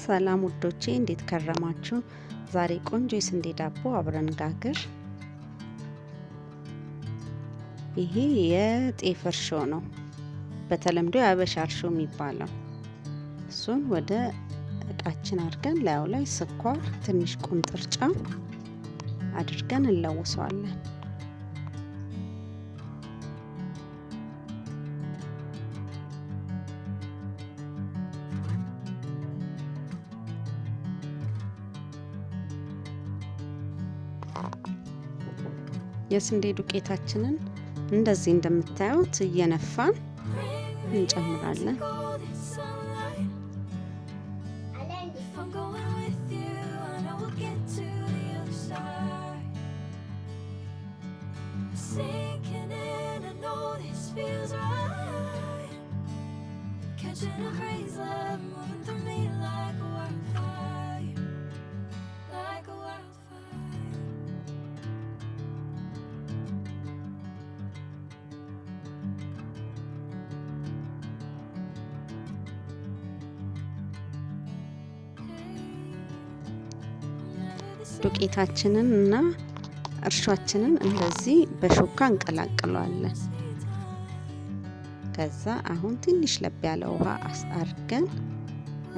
ሰላም ውዶቼ እንዴት ከረማችሁ? ዛሬ ቆንጆ የስንዴ ዳቦ አብረን ጋግር። ይሄ የጤፍ እርሾ ነው፣ በተለምዶ የአበሻ እርሾ የሚባለው። እሱን ወደ እቃችን አድርገን ላዩ ላይ ስኳር፣ ትንሽ ቁንጥር ጨው አድርገን እንለውሰዋለን። የስንዴ ዱቄታችንን እንደዚህ እንደምታዩት እየነፋን እንጨምራለን። ዱቄታችንን እና እርሾአችንን እንደዚህ በሹካ እንቀላቅለዋለን። ከዛ አሁን ትንሽ ለብ ያለ ውሃ አድርገን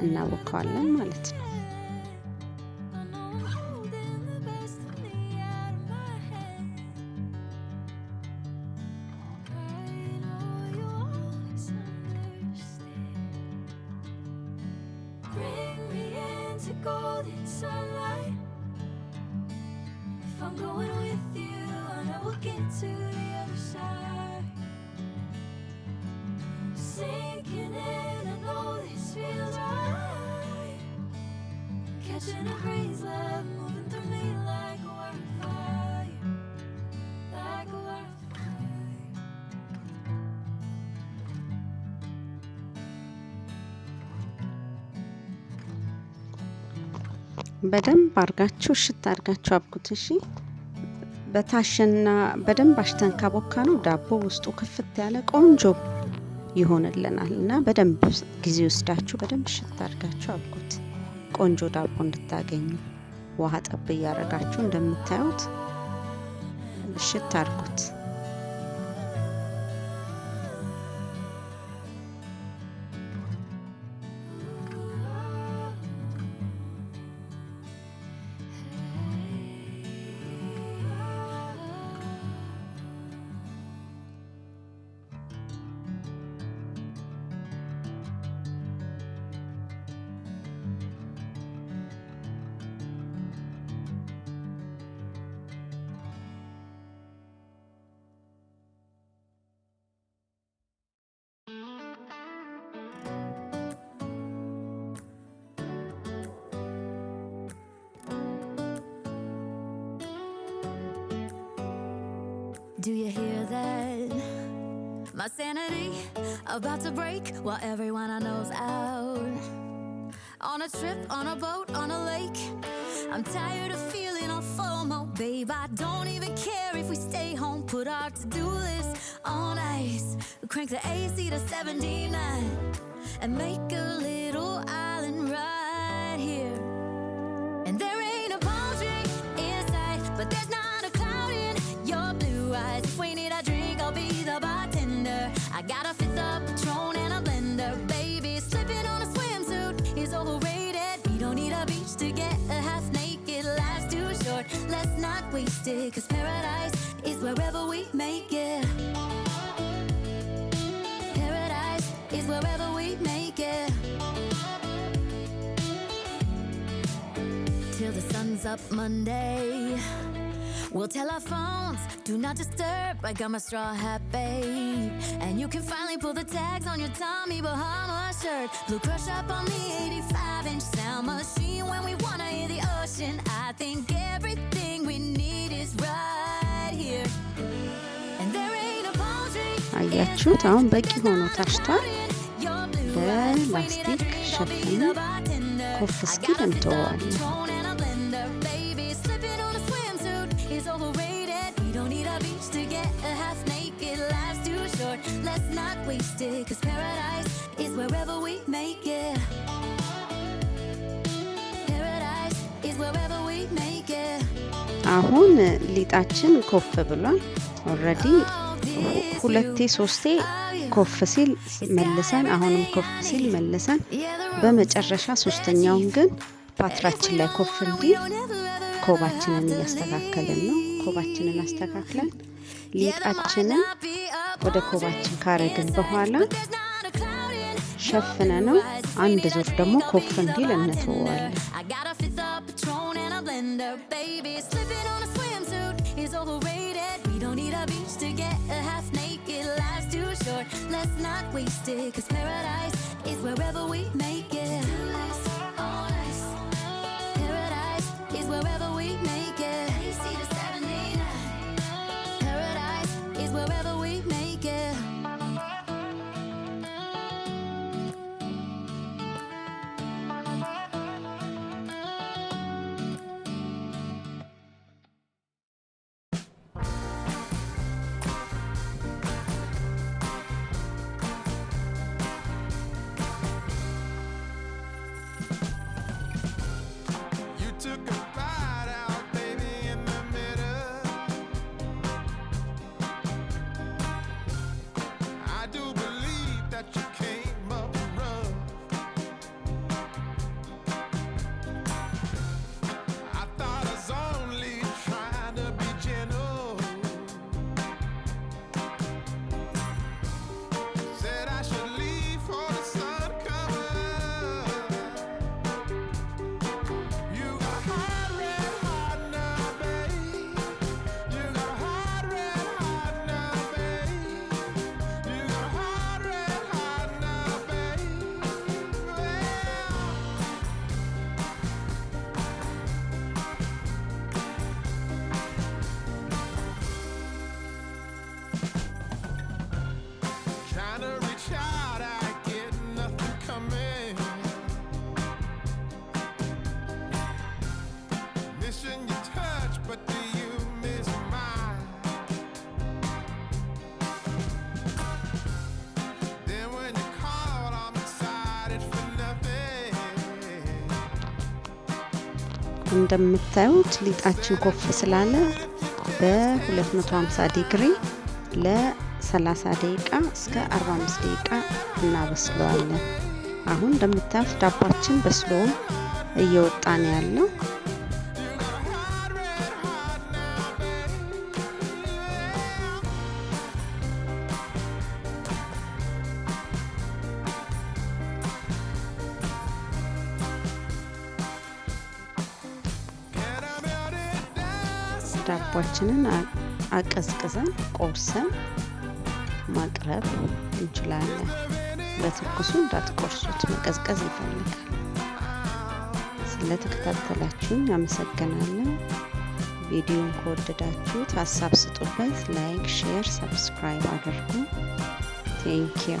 እናቦካዋለን ማለት ነው። I'm going with you and I will get to the other side. Sinking in, I know this feels right. Catching a breeze, love moving through me like a wildfire, like a wildfire. በደንብ አርጋችሁ እሽት አርጋችሁ አብኩት። እሺ በታሸና በደንብ አሽተን ካቦካ ነው ዳቦ ውስጡ ክፍት ያለ ቆንጆ ይሆንልናል። እና በደንብ ጊዜ ወስዳችሁ በደንብ እሽት አርጋችሁ አብኩት ቆንጆ ዳቦ እንድታገኙ። ውሃ ጠብ እያረጋችሁ እንደምታዩት እሽት አርጉት። Do you hear that? My sanity about to break while everyone I know's out. On a trip, on a boat, on a lake. I'm tired of feeling all FOMO. Babe, I don't even care if we stay home. Put our to-do list on ice. Crank the AC to 79 and make a little island right here. And there ain't a palm tree in sight, but there's not eyes. If we need a drink, I'll be the bartender. I got a fifth of Patron and a blender. Baby, slipping on a swimsuit is overrated. We don't need a beach to get a half naked. Life's too short, let's not waste it. Cause paradise is wherever we make it. Paradise is wherever we make it. Till the sun's up Monday, we'll tell our phones, do not disturb. I got my straw hat, babe. And you can finally pull the tags on your Tommy Bahama shirt. Blue crush up on the 85-inch sound machine when we wanna hear the ocean. I think everything we need is right here. And there ain't a palm tree. አያችሁት? አሁን በቂ ሆኖ ታሽቷል። በላስቲክ ሸፍነን ኮፍ እስኪል እንተወዋለን። Let's not waste it, cause paradise is wherever we make it. አሁን ሊጣችን ኮፍ ብሏል። ኦልሬዲ ሁለቴ ሶስቴ ኮፍ ሲል መልሰን አሁንም ኮፍ ሲል መልሰን በመጨረሻ ሶስተኛውን ግን ፓትራችን ላይ ኮፍ እንዲል ኮባችንን እያስተካከልን ነው። ኮባችንን አስተካክለን ሊጣችንን ወደ ኮባችን ካረግን በኋላ ሸፍነ ነው አንድ ዙር ደግሞ ኮፍ እንዲል እንተዋለን። Let's not waste it, 'cause paradise is wherever we make it. Paradise is wherever we make it. Paradise is wherever we make it. እንደምታዩት ሊጣችን ኮፍ ስላለ በ250 ዲግሪ ለ30 ደቂቃ እስከ 45 ደቂቃ እናበስለዋለን። አሁን እንደምታዩት ዳባችን በስሎ እየወጣ ነው ያለው። ዳባችንን አቀዝቅዘን ቆርሰን ማቅረብ እንችላለን። በትኩሱ እንዳትቆርሱት፣ መቀዝቀዝ ይፈልጋል። ስለተከታተላችሁኝ አመሰግናለሁ። ቪዲዮን ከወደዳችሁት ሀሳብ ስጡበት። ላይክ፣ ሼር፣ ሰብስክራይብ አድርጉ። ቴንክ ዩ።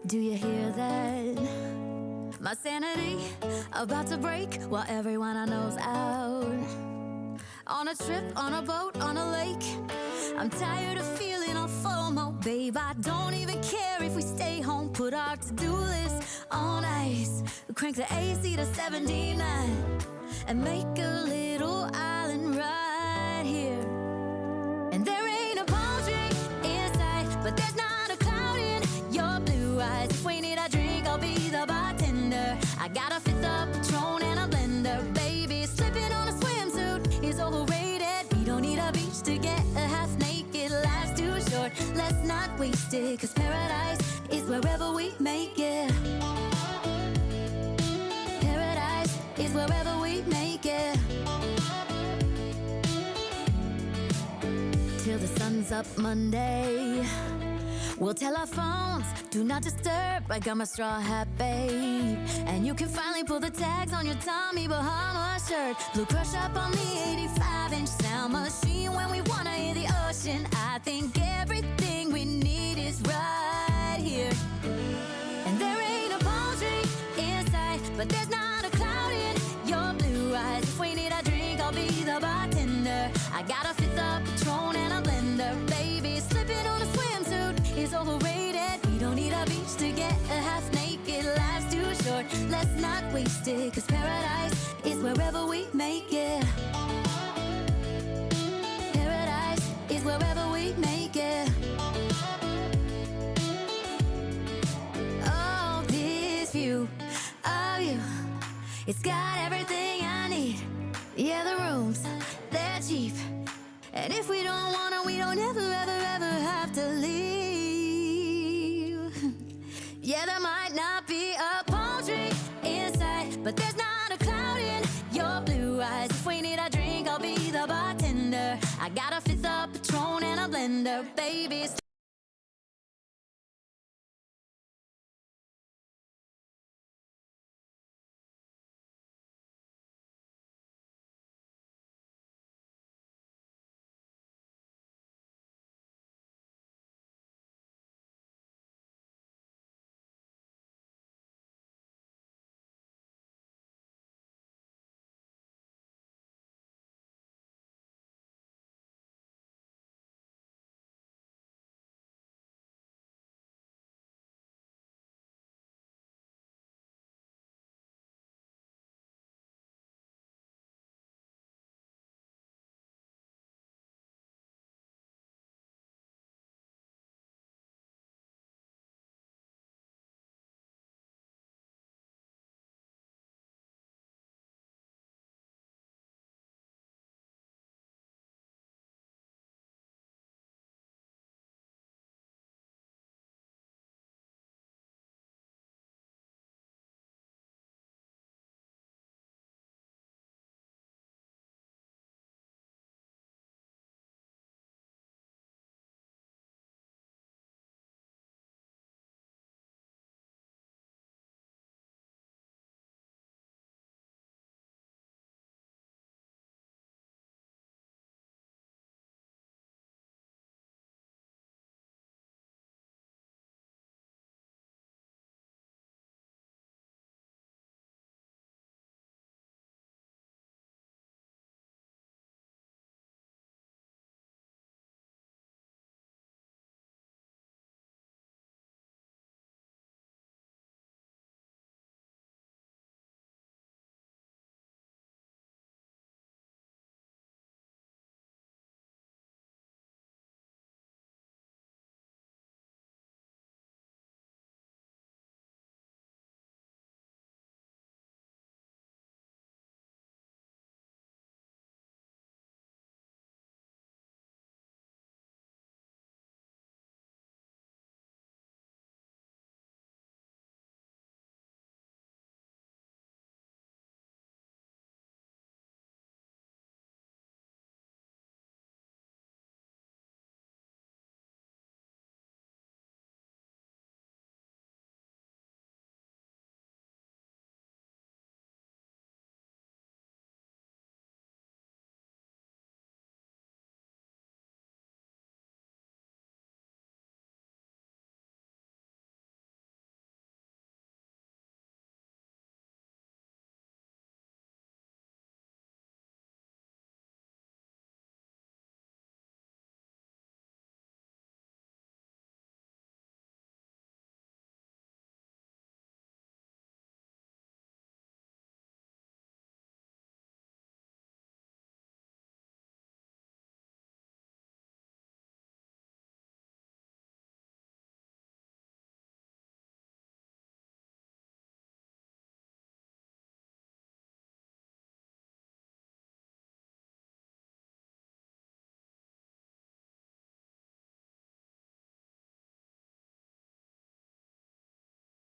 Do you hear that? My sanity about to break while everyone I know's out. On a trip, on a boat, on a lake, I'm tired of feeling on FOMO. Babe, I don't even care if we stay home. Put our to-do list on ice. Crank the AC to 79 and make a little island right here. And there ain't a palm tree in sight, but there's not a cloud in your blue eyes. If we need a drink, I'll be the bartender. I got a fifth of Patron and a blender. Baby, slipping on a swimsuit is overrated. We don't need a beach to get a half naked. Life's too short, let's not waste it. Cause paradise is wherever we make it. Paradise is wherever we make it. Till the sun's up Monday, we'll tell our phones, do not disturb. I got my straw hat, babe. And you can finally pull the tags on your Tommy Bahama shirt. Blue crush up on the 85-inch sound machine. When we wanna hear the ocean, I think everything we need is right here. And there ain't a palm tree in sight, but there's not a cloud in your blue eyes. If we need a drink, I'll be the bartender. I got a fifth of Patron and a blender. Baby, slipping on a swimsuit is overrated. We don't need a beach to get a half naked. Life's too short, let's not waste it. Cause paradise is wherever we make it. Paradise is wherever we make it. Oh, this view of you, it's got everything I need. Yeah, the rooms, they're cheap. And if we don't wanna, we don't ever, ever, ever have to leave. Yeah, there might not be a palm tree in sight, but there's not a cloud in your blue eyes. If we need a drink, I'll be the bartender. I got a fifth of Patron and a blender, baby.